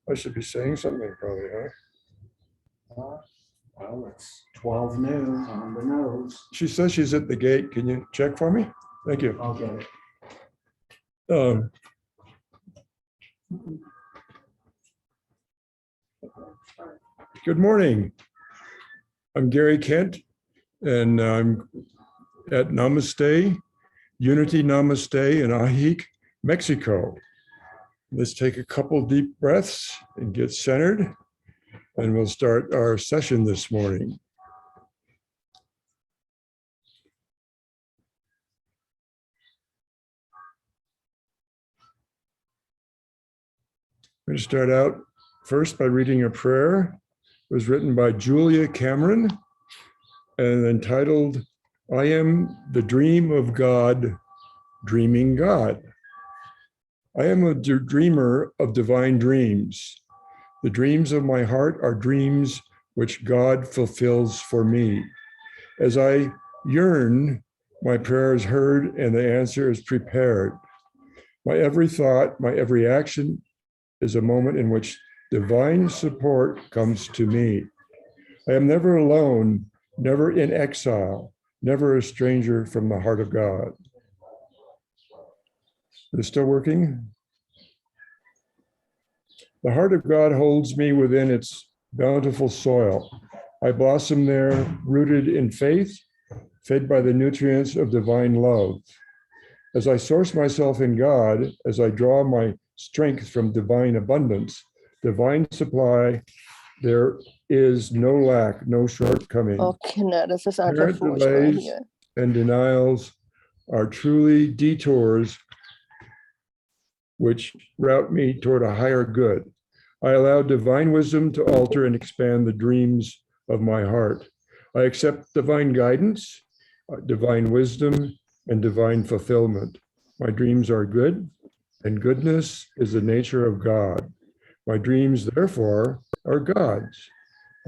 I should be saying something probably, huh? Well, it's 12 noon on the nose. She says she's at the gate. Can you check for me? Thank you. I'll get it. Good morning. I'm Gary Kent, and I'm at Namaste, Unity Namaste in Ajic, Mexico. Let's take a couple deep breaths and get centered, and we'll start our session this morning. I'm going to start out first by reading a prayer. It was written by Julia Cameron and entitled, I am the dream of God, dreaming God. I am a dreamer of divine dreams. The dreams of my heart are dreams which God fulfills for me. As I yearn, my prayer is heard and the answer is prepared. My every thought, my every action is a moment in which divine support comes to me. I am never alone, never in exile, never a stranger from the heart of God. Is it still working? The heart of God holds me within its bountiful soil. I blossom there, rooted in faith, fed by the nutrients of divine love. As I source myself in God, as I draw my strength from divine abundance, divine supply, there is no lack, no shortcoming. Apparent delays and denials are truly detours which route me toward a higher good. I allow divine wisdom to alter and expand the dreams of my heart. I accept divine guidance, divine wisdom, and divine fulfillment. My dreams are good, and goodness is the nature of God. My dreams, therefore, are God's.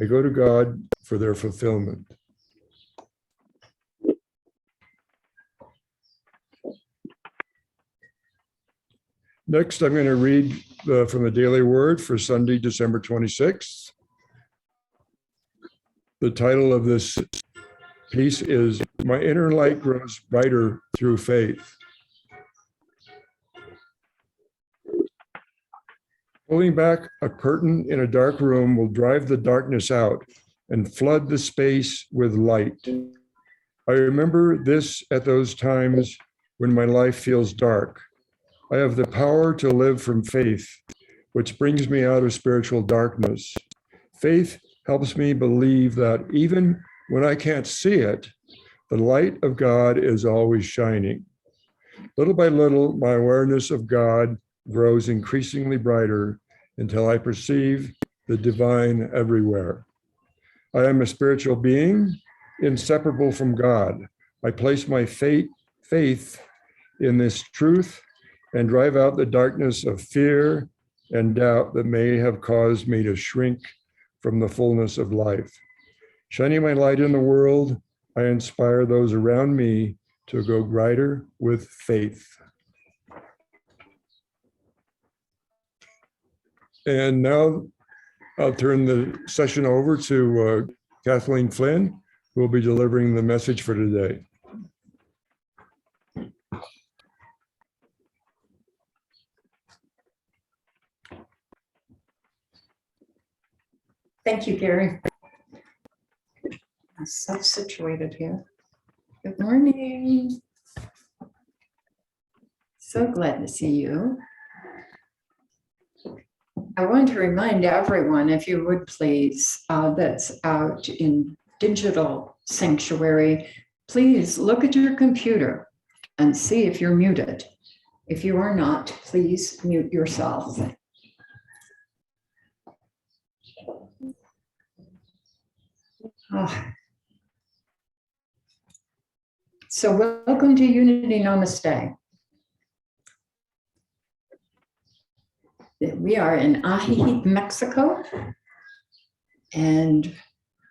I go to God for their fulfillment. Next, I'm going to read from the Daily Word for Sunday, December 26th. The title of this piece is, My Inner Light Grows Brighter Through Faith. Pulling back a curtain in a dark room will drive the darkness out and flood the space with light. I remember this at those times when my life feels dark. I have the power to live from faith, which brings me out of spiritual darkness. Faith helps me believe that even when I can't see it, the light of God is always shining. Little by little, my awareness of God grows increasingly brighter until I perceive the divine everywhere. I am a spiritual being, inseparable from God. I place my faith in this truth and drive out the darkness of fear and doubt that may have caused me to shrink from the fullness of life. Shining my light in the world, I inspire those around me to go brighter with faith. And now I'll turn the session over to Kathleen Flynn, who will be delivering the message for today. Thank you, Gary. I'm self-situated here. Good morning. So glad to see you. I want to remind everyone, if you would please, that's out in digital sanctuary, please look at your computer and see if you're muted. If you are not, please mute yourself. So welcome to Unity Namaste. We are in Ajic, Mexico, and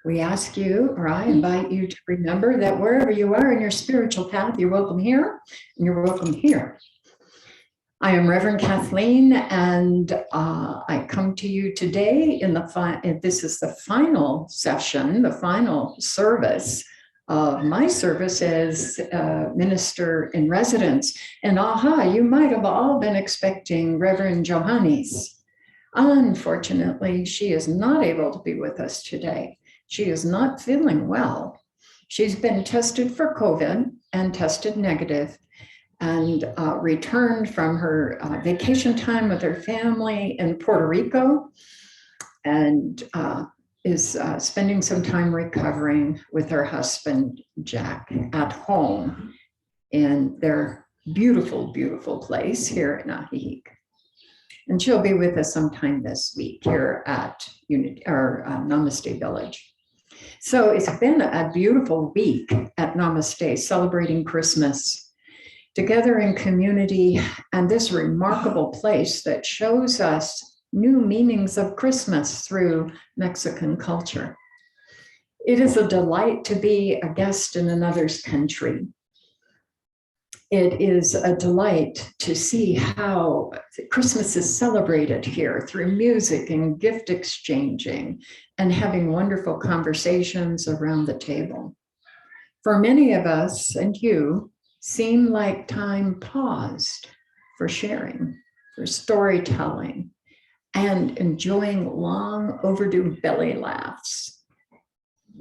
we ask you, or I invite you to remember that wherever you are in your spiritual path, you're welcome here and you're welcome here. I am Reverend Kathleen, and I come to you today this is the final session, the final service of my service as minister in residence. And you might have all been expecting Reverend Johannes. Unfortunately, she is not able to be with us today. She is not feeling well. She's been tested for COVID and tested negative, and returned from her vacation time with her family in Puerto Rico, and is spending some time recovering with her husband, Jack, at home in their beautiful, beautiful place here in Ajijic. And she'll be with us sometime this week here at Namaste Village. So it's been a beautiful week at Namaste, celebrating Christmas together in community, and this remarkable place that shows us new meanings of Christmas through Mexican culture. It is a delight to be a guest in another's country. It is a delight to see how Christmas is celebrated here through music and gift exchanging and having wonderful conversations around the table. For many of us, and you, seem like time paused for sharing, for storytelling, and enjoying long overdue belly laughs.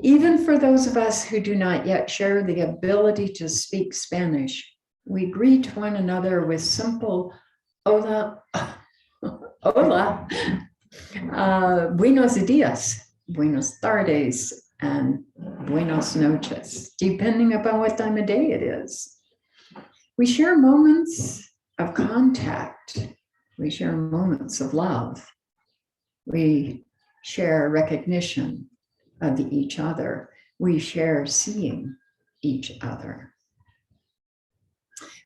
Even for those of us who do not yet share the ability to speak Spanish, we greet one another with simple hola, hola, buenos dias, buenos tardes, and buenos noches, depending upon what time of day it is. We share moments of contact. We share moments of love. We share recognition of each other. We share seeing each other.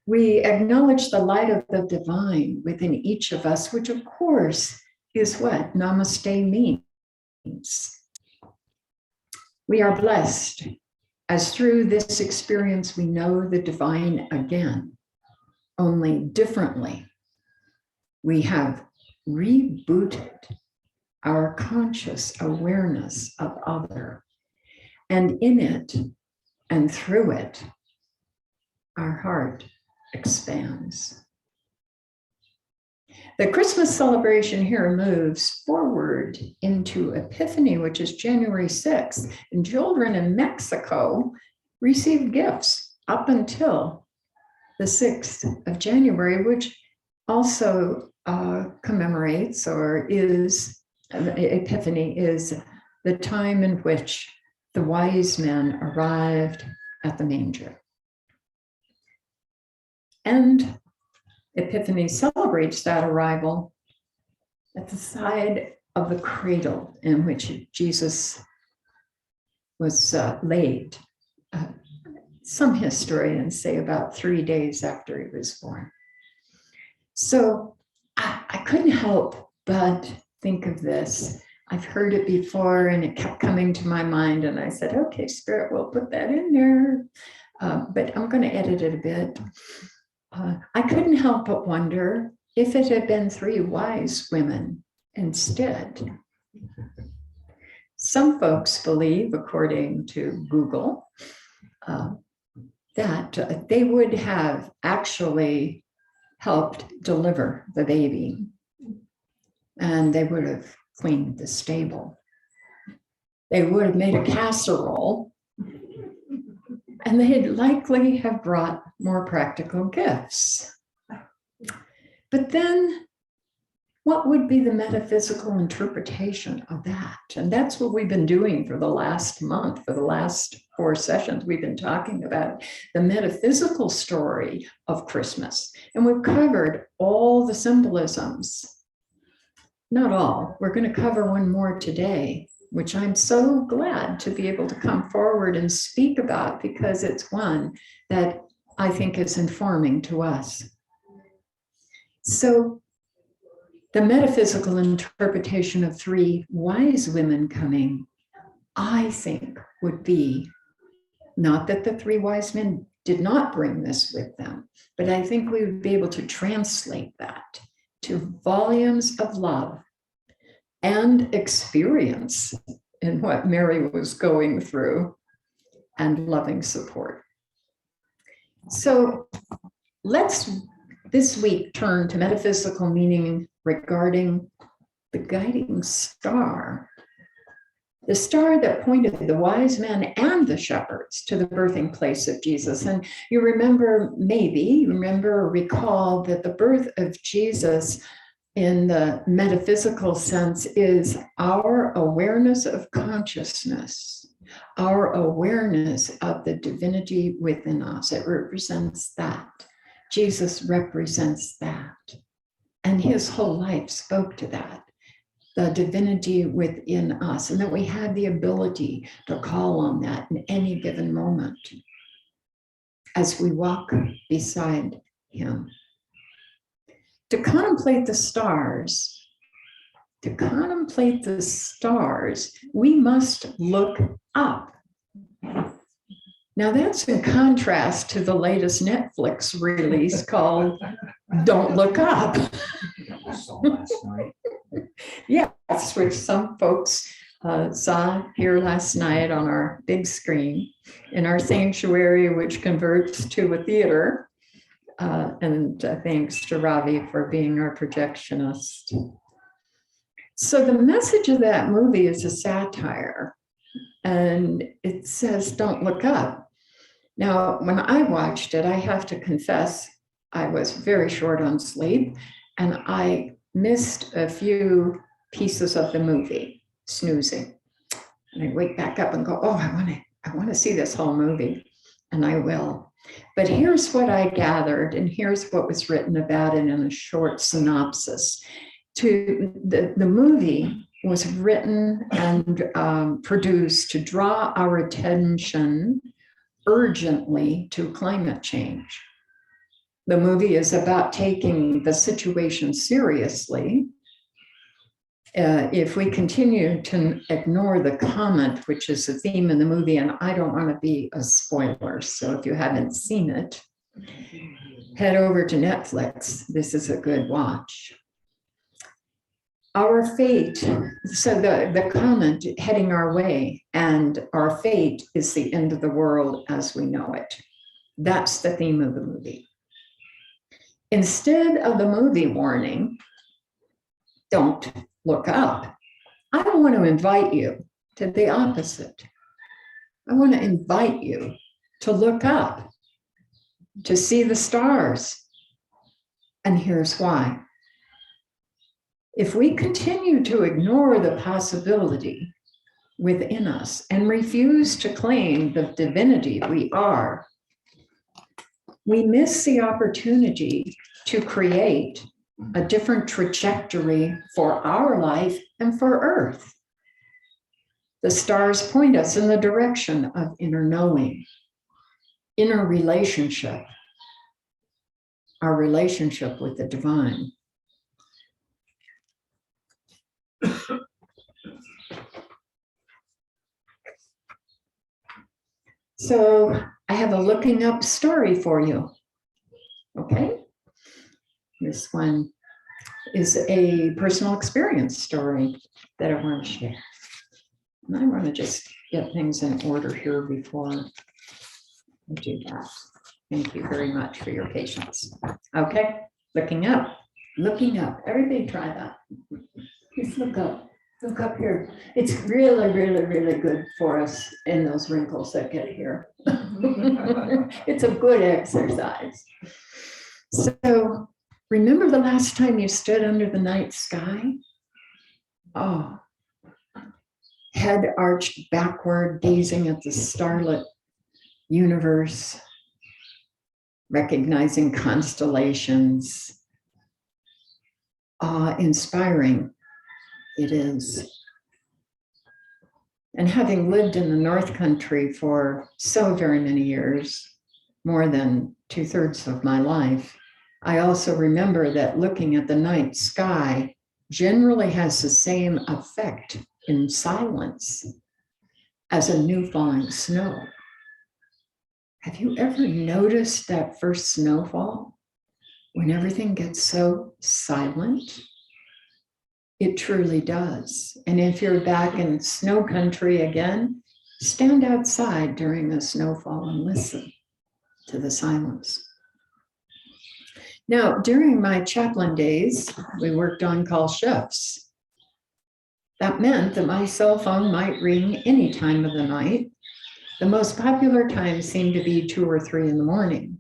We acknowledge the light of the divine within each of us, which of course is what Namaste means. We are blessed as through this experience we know the divine again, only differently. We have rebooted our conscious awareness of other, and in it and through it, our heart expands. The Christmas celebration here moves forward into Epiphany, which is January 6th, and children in Mexico received gifts up until the 6th of January, which also commemorates or is, Epiphany is the time in which the wise men arrived at the manger. And Epiphany celebrates that arrival at the side of the cradle in which Jesus was laid. Some historians say about 3 days after he was born. So I couldn't help but think of this. I've heard it before and it kept coming to my mind, and I said, okay, Spirit, we'll put that in there, but I'm going to edit it a bit. I couldn't help but wonder if it had been 3 wise women instead. Some folks believe, according to Google, that they would have actually helped deliver the baby, and they would have cleaned the stable. They would have made a casserole, and they'd likely have brought more practical gifts. But then, what would be the metaphysical interpretation of that? And that's what we've been doing for the last month, for the last 4 sessions. We've been talking about the metaphysical story of Christmas. And we've covered all the symbolisms. Not all. We're going to cover one more today, which I'm so glad to be able to come forward and speak about, because it's one that I think is informing to us. So the metaphysical interpretation of 3 wise women coming, I think, would be not that the 3 wise men did not bring this with them, but I think we would be able to translate that to volumes of love and experience in what Mary was going through and loving support. So let's this week turn to metaphysical meaning regarding the guiding star, the star that pointed the wise men and the shepherds to the birthing place of Jesus. And you remember, or recall that the birth of Jesus in the metaphysical sense is our awareness of consciousness, our awareness of the divinity within us. It represents that. Jesus represents that. And his whole life spoke to that, the divinity within us, and that we had the ability to call on that in any given moment as we walk beside him. To contemplate the stars, we must look up. Now that's in contrast to the latest Netflix release called Don't Look Up. Saw last night. Yes, which some folks saw here last night on our big screen in our sanctuary, which converts to a theater. And thanks to Ravi for being our projectionist. So the message of that movie is a satire, and it says, don't look up. Now, when I watched it, I have to confess, I was very short on sleep, and I missed a few pieces of the movie, snoozing. And I wake back up and go, oh, I want to see this whole movie, and I will. But here's what I gathered, and here's what was written about it in a short synopsis. The movie was written and produced to draw our attention urgently to climate change. The movie is about taking the situation seriously. If we continue to ignore the comment, which is the theme in the movie, and I don't want to be a spoiler, so if you haven't seen it, head over to Netflix. This is a good watch. Our fate, so the comment heading our way, and our fate is the end of the world as we know it. That's the theme of the movie. Instead of the movie warning, don't look up, I want to invite you to the opposite. I want to invite you to look up, to see the stars. And here's why. If we continue to ignore the possibility within us and refuse to claim the divinity we are, we miss the opportunity to create a different trajectory for our life and for Earth. The stars point us in the direction of inner knowing, inner relationship, our relationship with the divine. So I have a looking up story for you. Okay. This one is a personal experience story that I want to share. And I want to just get things in order here before I do that. Thank you very much for your patience. Okay, looking up. Everybody try that. Just look up. Look up here. It's really, really, really good for us in those wrinkles that get here. It's a good exercise. So, remember the last time you stood under the night sky? Oh, head arched backward, gazing at the starlit universe, recognizing constellations. Awe-inspiring it is. And having lived in the North Country for so very many years, more than 2/3 of my life, I also remember that looking at the night sky generally has the same effect in silence as a new falling snow Have you ever noticed that first snowfall when everything gets so silent? It truly does. And if you're back in snow country again, stand outside during the snowfall and listen to the silence. Now, during my chaplain days, we worked on call shifts. That meant that my cell phone might ring any time of the night. The most popular time seemed to be 2 or 3 in the morning.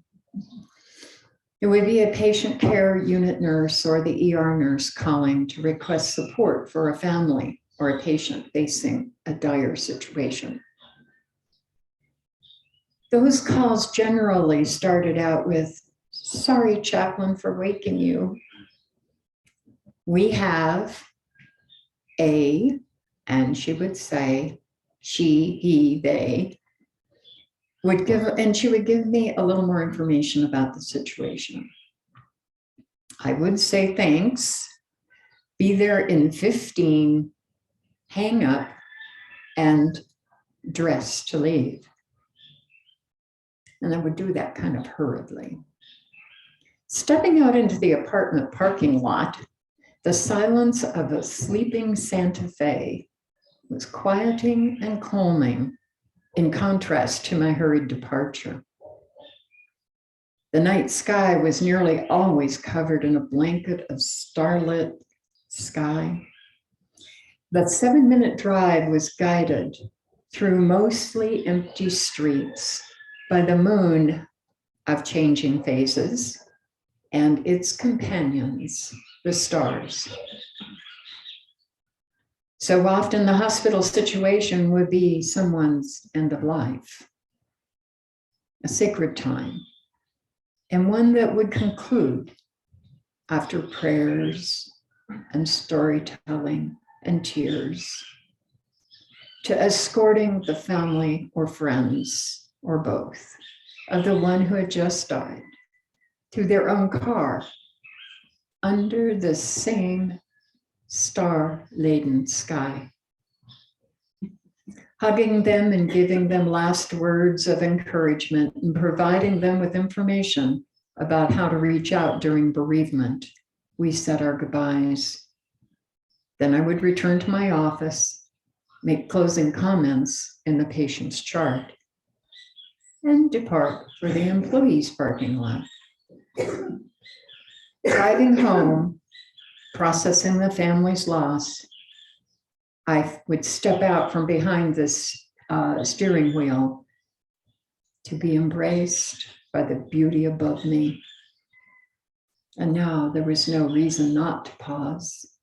It would be a patient care unit nurse or the ER nurse calling to request support for a family or a patient facing a dire situation. Those calls generally started out with, "Sorry, chaplain, for waking you. We have a," and she would say, she, he, they, would give, and she would give me a little more information about the situation. I would say thanks, be there in 15, hang up, and dress to leave. And I would do that kind of hurriedly. Stepping out into the apartment parking lot, the silence of a sleeping Santa Fe was quieting and calming in contrast to my hurried departure. The night sky was nearly always covered in a blanket of starlit sky. The 7-minute drive was guided through mostly empty streets by the moon of changing phases and its companions, the stars. So often the hospital situation would be someone's end of life, a sacred time, and one that would conclude after prayers and storytelling and tears, to escorting the family or friends or both of the one who had just died to their own car under the same star-laden sky, hugging them and giving them last words of encouragement and providing them with information about how to reach out during bereavement. We said our goodbyes. Then I would return to my office, make closing comments in the patient's chart, and depart for the employees' parking lot. Driving home, processing the family's loss, I would step out from behind this steering wheel to be embraced by the beauty above me. And now there was no reason not to pause.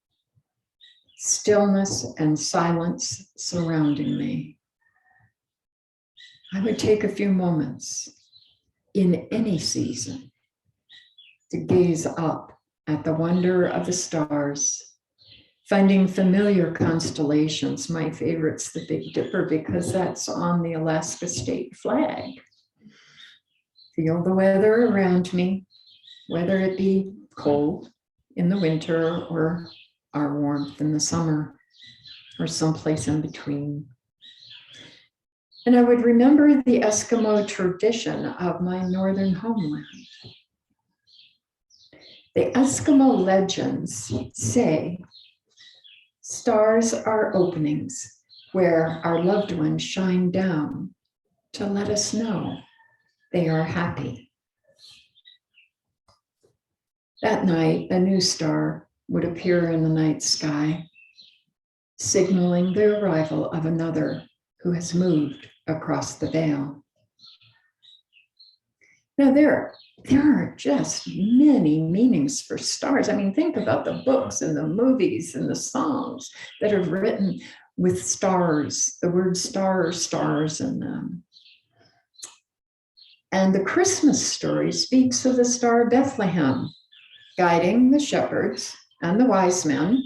Stillness and silence surrounding me. I would take a few moments in any season to gaze up at the wonder of the stars, finding familiar constellations. My favorite's the Big Dipper because that's on the Alaska state flag. Feel the weather around me, whether it be cold in the winter or our warmth in the summer or someplace in between. And I would remember the Eskimo tradition of my northern homeland. The Eskimo legends say stars are openings where our loved ones shine down to let us know they are happy. That night, a new star would appear in the night sky, signaling the arrival of another who has moved across the veil. Now, there are just many meanings for stars. I mean, think about the books and the movies and the songs that are written with stars, the word star or stars in them. And the Christmas story speaks of the Star of Bethlehem, guiding the shepherds and the wise men,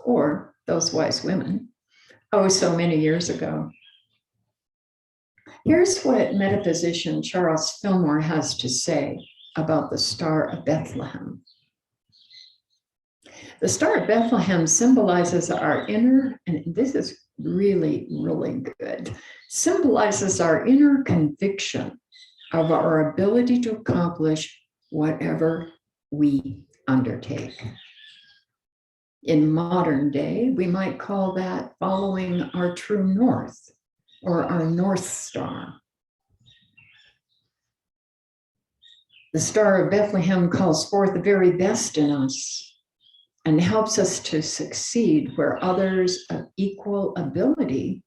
or those wise women, oh, so many years ago. Here's what metaphysician Charles Fillmore has to say about the Star of Bethlehem. The Star of Bethlehem symbolizes our inner, and this is really, really good, symbolizes our inner conviction of our ability to accomplish whatever we undertake. In modern day, we might call that following our true north or our North Star. The Star of Bethlehem calls forth the very best in us and helps us to succeed where others of equal ability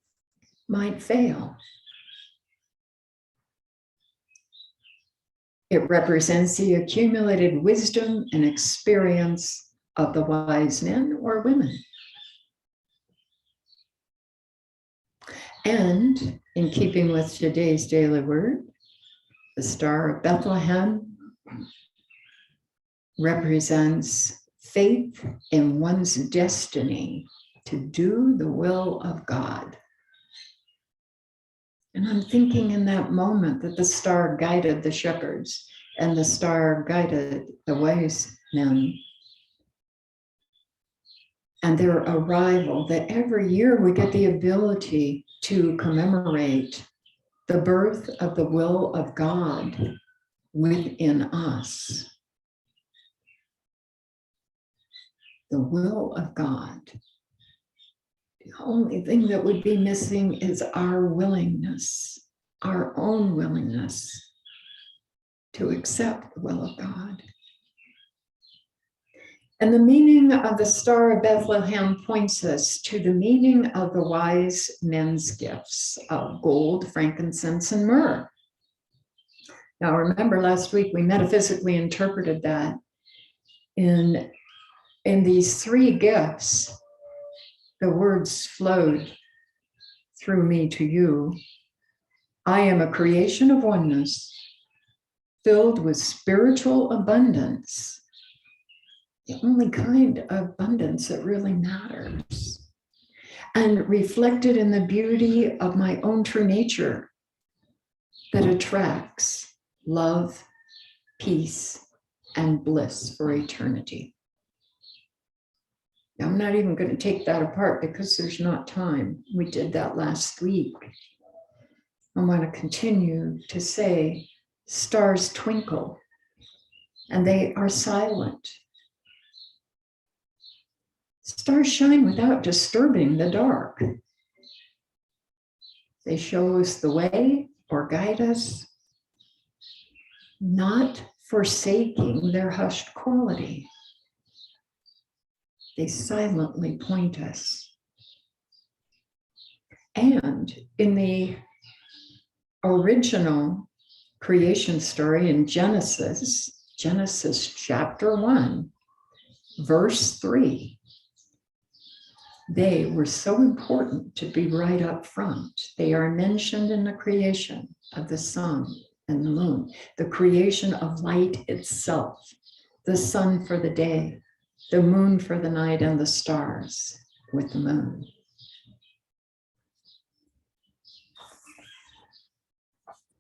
might fail. It represents the accumulated wisdom and experience of the wise men or women. And in keeping with today's daily word, the Star of Bethlehem represents faith in one's destiny to do the will of God. And I'm thinking in that moment that the star guided the shepherds and the star guided the wise men. And their arrival, that every year we get the ability to commemorate the birth of the will of God within us. The will of God. The only thing that would be missing is our willingness, our own willingness to accept the will of God. And the meaning of the Star of Bethlehem points us to the meaning of the wise men's gifts of gold, frankincense, and myrrh. Now, remember last week we metaphysically interpreted that in these three gifts, the words flowed through me to you. I am a creation of oneness, filled with spiritual abundance, the only kind of abundance that really matters, and reflected in the beauty of my own true nature that attracts love, peace, and bliss for eternity. Now, I'm not even going to take that apart because there's not time. We did that last week. I want to continue to say stars twinkle and they are silent. Stars shine without disturbing the dark. They show us the way or guide us, not forsaking their hushed quality. They silently point us. And in the original creation story in Genesis chapter 1, verse 3, they were so important to be right up front. They are mentioned in the creation of the sun and the moon, the creation of light itself, the sun for the day, the moon for the night, and the stars with the moon.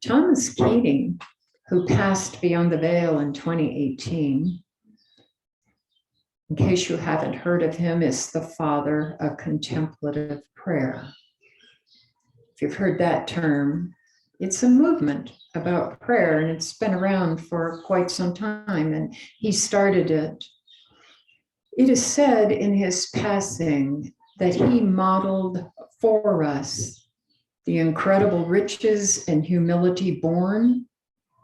Thomas Keating, who passed beyond the veil in 2018, in case you haven't heard of him, is the father of contemplative prayer. If you've heard that term, it's a movement about prayer, and it's been around for quite some time, and he started it. It is said in his passing that he modeled for us the incredible riches and humility born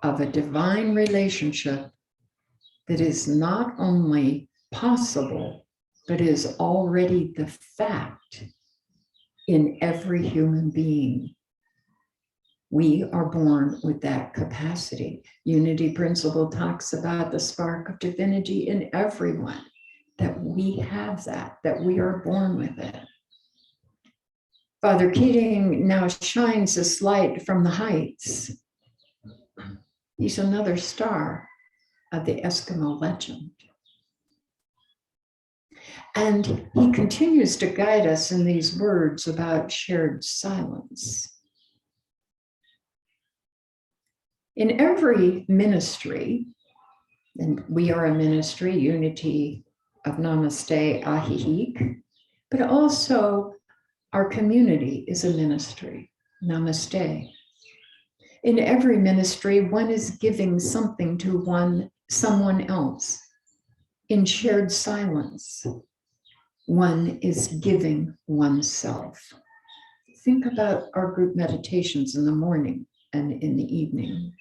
of a divine relationship that is not only possible, but is already the fact in every human being. We are born with that capacity. Unity principle talks about the spark of divinity in everyone, that we have that we are born with it. Father Keating now shines this light from the heights. He's another star of the Eskimo legend. And he continues to guide us in these words about shared silence. In every ministry, and we are a ministry, Unity of Namaste Ahihik, but also our community is a ministry, Namaste. In every ministry, one is giving something to someone else. In shared silence, one is giving oneself. Think about our group meditations in the morning and in the evening.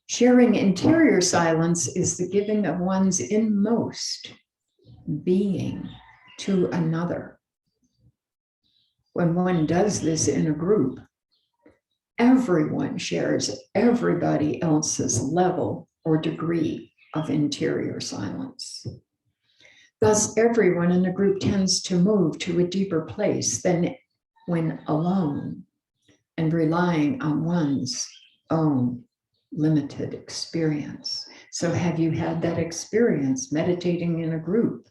Sharing interior silence is the giving of one's inmost being to another. When one does this in a group, everyone shares everybody else's level or degree of interior silence. Thus, everyone in the group tends to move to a deeper place than when alone and relying on one's own limited experience. So have you had that experience meditating in a group?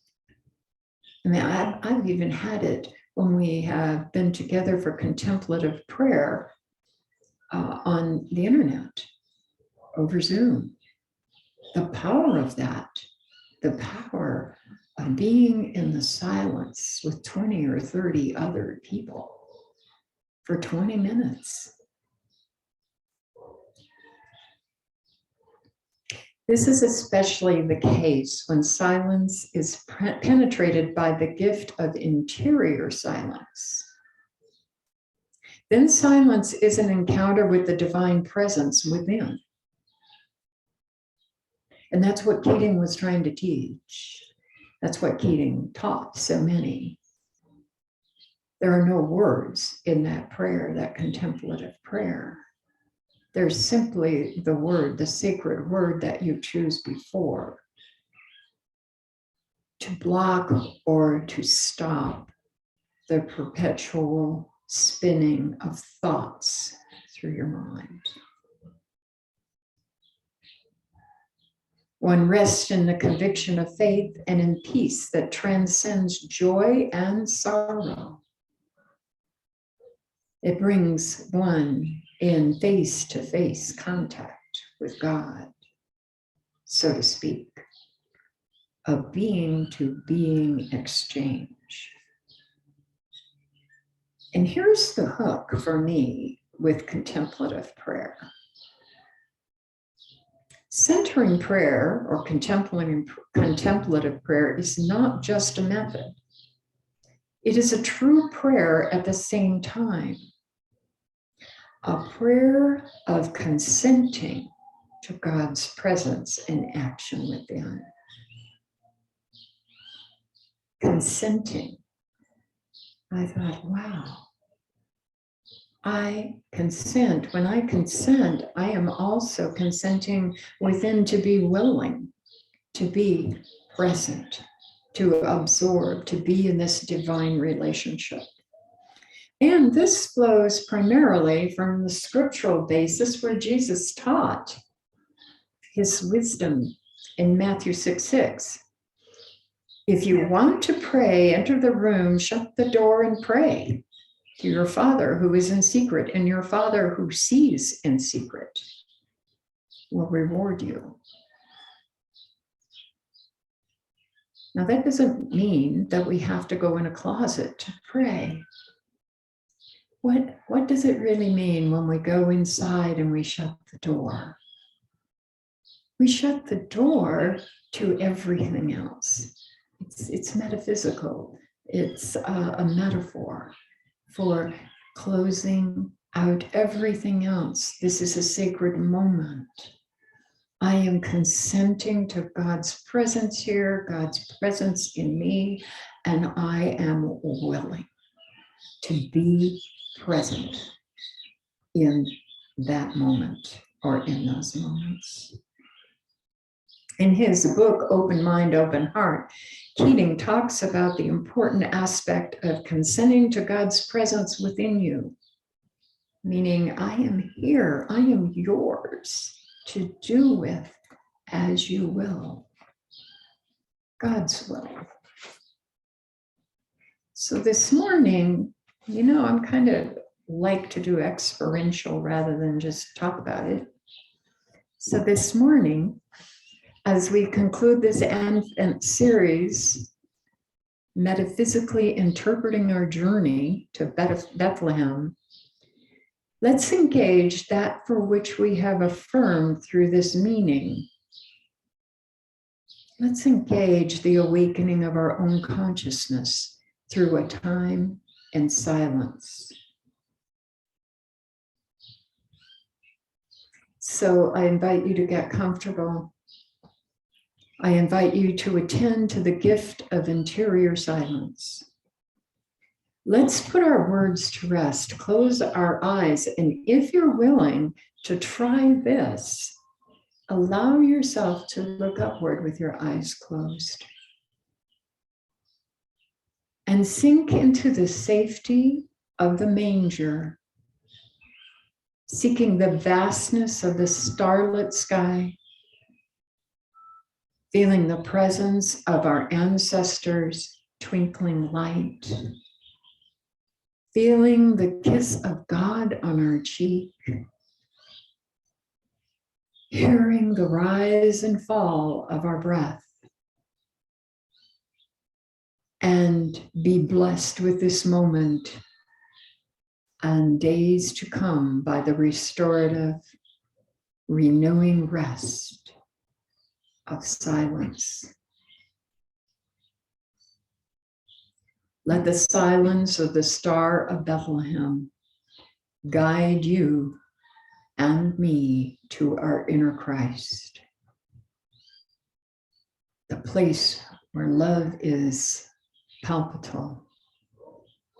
I mean, I've even had it when we have been together for contemplative prayer on the internet, over Zoom. The power of that, the power of being in the silence with 20 or 30 other people for 20 minutes. This is especially the case when silence is penetrated by the gift of interior silence. Then silence is an encounter with the divine presence within. And that's what Keating was trying to teach. That's what Keating taught so many. There are no words in that prayer, that contemplative prayer. There's simply the word, the sacred word that you choose before to block or to stop the perpetual spinning of thoughts through your mind. One rests in the conviction of faith and in peace that transcends joy and sorrow. It brings one in face-to-face contact with God, so to speak, a being-to-being exchange. And here's the hook for me with contemplative prayer. Centering prayer or contemplative prayer is not just a method. It is a true prayer at the same time. A prayer of consenting to God's presence and action within. Consenting. I thought, wow. I consent. When I consent, I am also consenting within to be willing, to be present, to absorb, to be in this divine relationship. And this flows primarily from the scriptural basis where Jesus taught his wisdom in Matthew 6:6. If you want to pray, enter the room, shut the door, and pray to your Father who is in secret, and your Father who sees in secret will reward you. Now, that doesn't mean that we have to go in a closet to pray. What does it really mean when we go inside and we shut the door? We shut the door to everything else. It's metaphysical. It's a metaphor for closing out everything else. This is a sacred moment. I am consenting to God's presence here, God's presence in me, and I am willing to be present in that moment or in those moments. In his book, Open Mind, Open Heart, Keating talks about the important aspect of consenting to God's presence within you, meaning I am here, I am yours to do with as you will, God's will. So this morning, I'm kind of like to do experiential rather than just talk about it. So this morning, as we conclude this Advent series, metaphysically interpreting our journey to Bethlehem, Let's engage that for which we have affirmed through this meaning. Let's engage the awakening of our own consciousness through a time in silence. So I invite you to get comfortable. I invite you to attend to the gift of interior silence. Let's put our words to rest, close our eyes, and if you're willing to try this, allow yourself to look upward with your eyes closed. And sink into the safety of the manger, seeking the vastness of the starlit sky, feeling the presence of our ancestors' twinkling light, feeling the kiss of God on our cheek, hearing the rise and fall of our breath, and be blessed with this moment and days to come by the restorative, renewing rest of silence. Let the silence of the Star of Bethlehem guide you and me to our inner Christ, the place where love is palpable,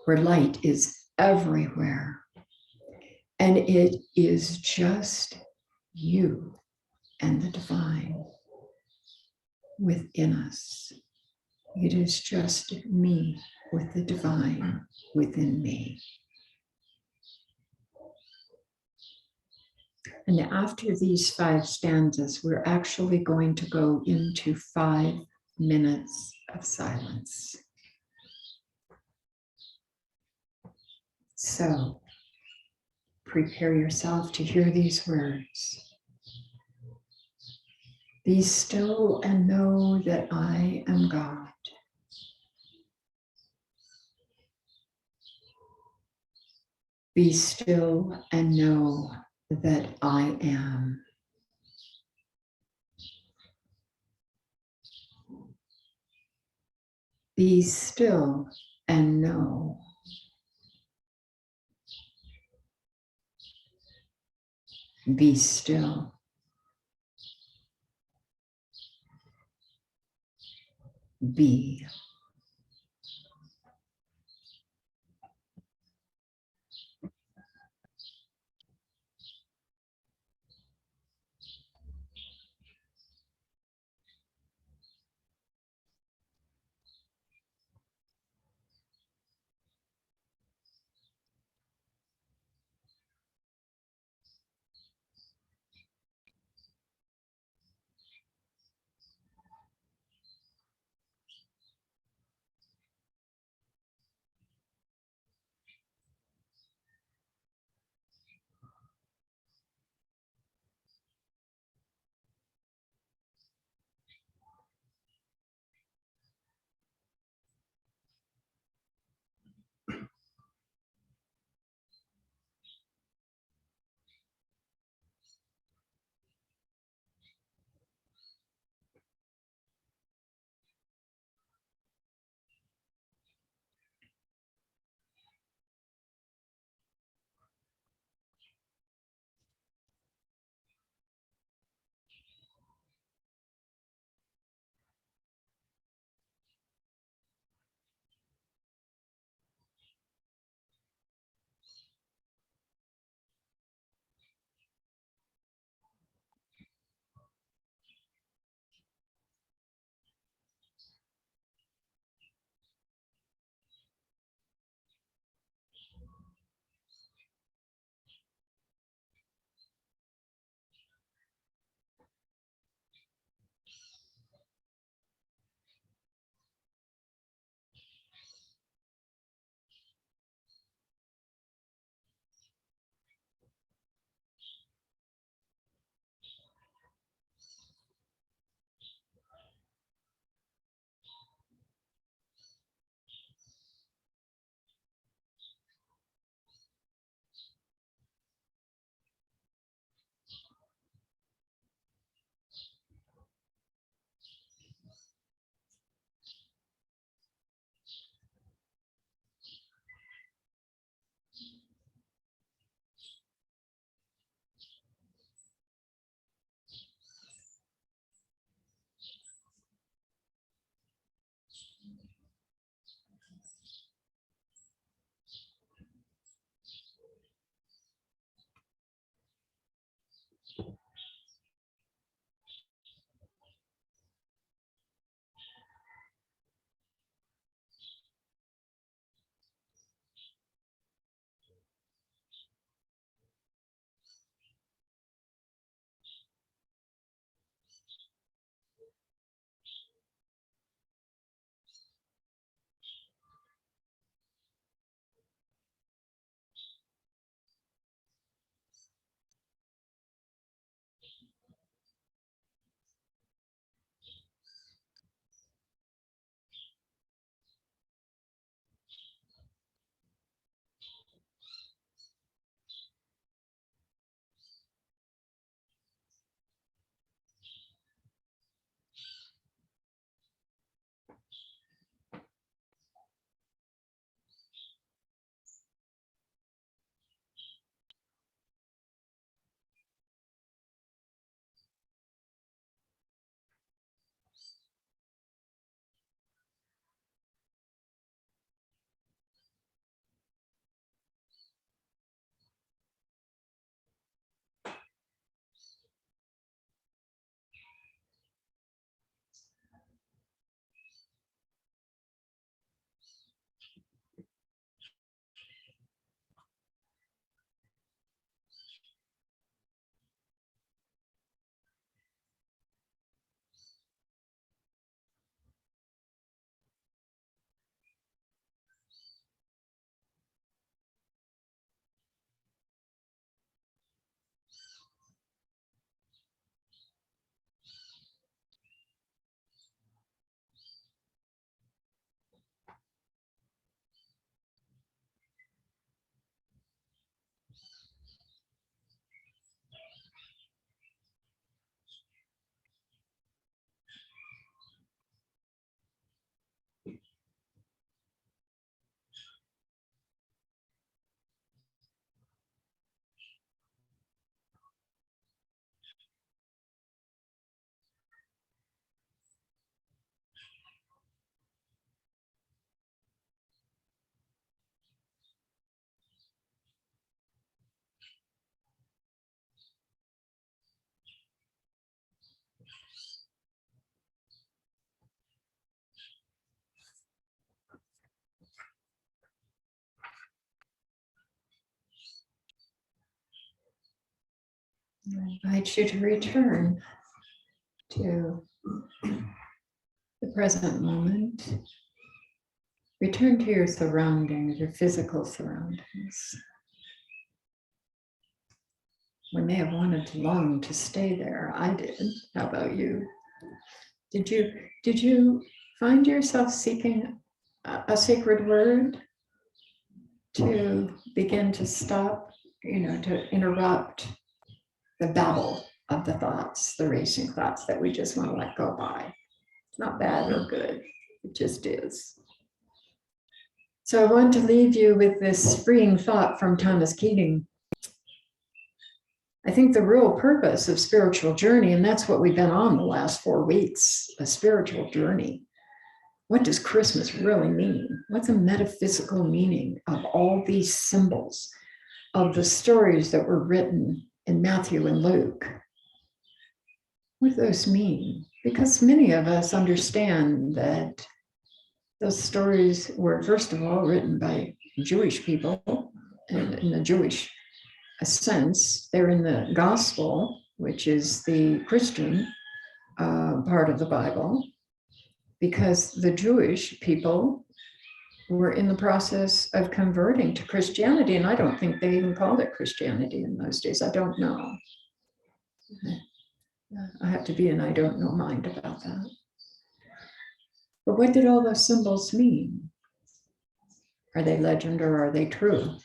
where light is everywhere, and it is just you and the divine within us. It is just me with the divine within me. And after these 5 stanzas, we're actually going to go into 5 minutes of silence. So prepare yourself to hear these words. Be still and know that I am God. Be still and know that I am. Be still and know. Be still. Be. I invite you to return to the present moment. Return to your surroundings, your physical surroundings. We may have wanted long to stay there. I did. How about you? Did you find yourself seeking a sacred word to begin to stop, to interrupt the babble of the thoughts, the racing thoughts that we just want to let go by? It's not bad or good. It just is. So I want to leave you with this freeing thought from Thomas Keating. I think the real purpose of spiritual journey, and that's what we've been on the last 4 weeks, a spiritual journey. What does Christmas really mean? What's the metaphysical meaning of all these symbols, of the stories that were written in Matthew and Luke? What do those mean? Because many of us understand that those stories were, first of all, written by Jewish people in the Jewish sense. They're in the gospel, which is the Christian part of the Bible, because the Jewish people were in the process of converting to Christianity. And I don't think they even called it Christianity in those days. I don't know. I have to be an I don't know mind about that. But what did all those symbols mean? Are they legend or are they true?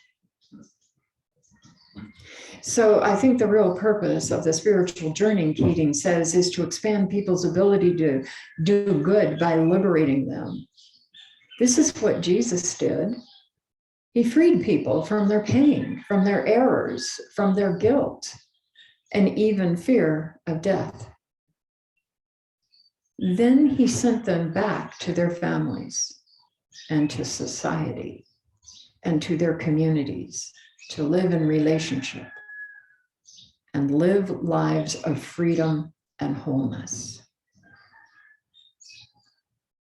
So I think the real purpose of the spiritual journey, Keating says, is to expand people's ability to do good by liberating them. This is what Jesus did. He freed people from their pain, from their errors, from their guilt, and even fear of death. Then he sent them back to their families and to society and to their communities to live in relationship and live lives of freedom and wholeness.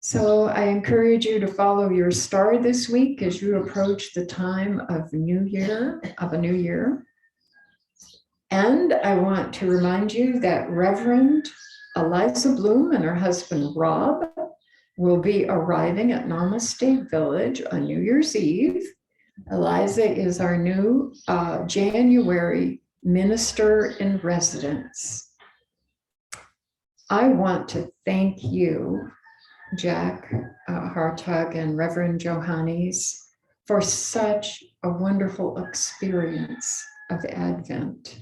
So I encourage you to follow your star this week as you approach the time of a new year. And I want to remind you that Reverend Eliza Bloom and her husband Rob will be arriving at Namaste Village on New Year's Eve. Eliza is our new January minister in residence. I want to thank you, Jack Hartog and Reverend Johannes, for such a wonderful experience of Advent.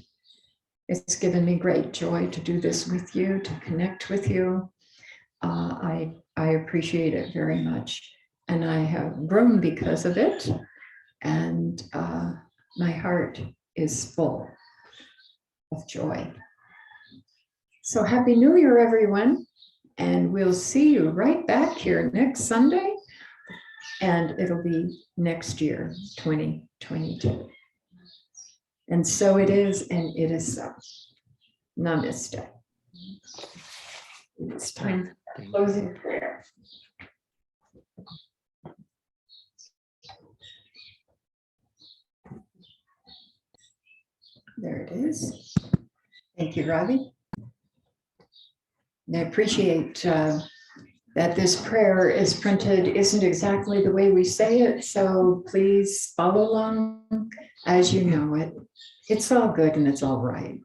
It's given me great joy to do this with you, to connect with you. I appreciate it very much. And I have grown because of it. And my heart is full of joy. So Happy New Year, everyone. And we'll see you right back here next Sunday. And it'll be next year, 2022. And so it is, and it is so. Namaste. It's time for closing prayer. There it is. Thank you, Ravi. And I appreciate that this prayer is printed isn't exactly the way we say it, so please follow along as you know it. It's all good and it's all right.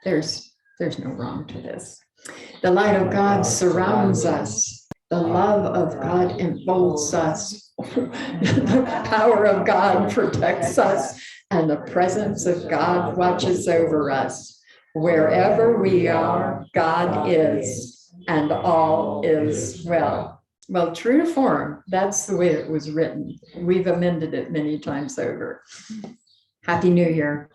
There's no wrong to this. The light of God surrounds us. The love of God enfolds us. The power of God protects us. And the presence of God watches over us. Wherever we are, God is, and all is well. Well, true to form, that's the way it was written. We've amended it many times over. Happy New Year.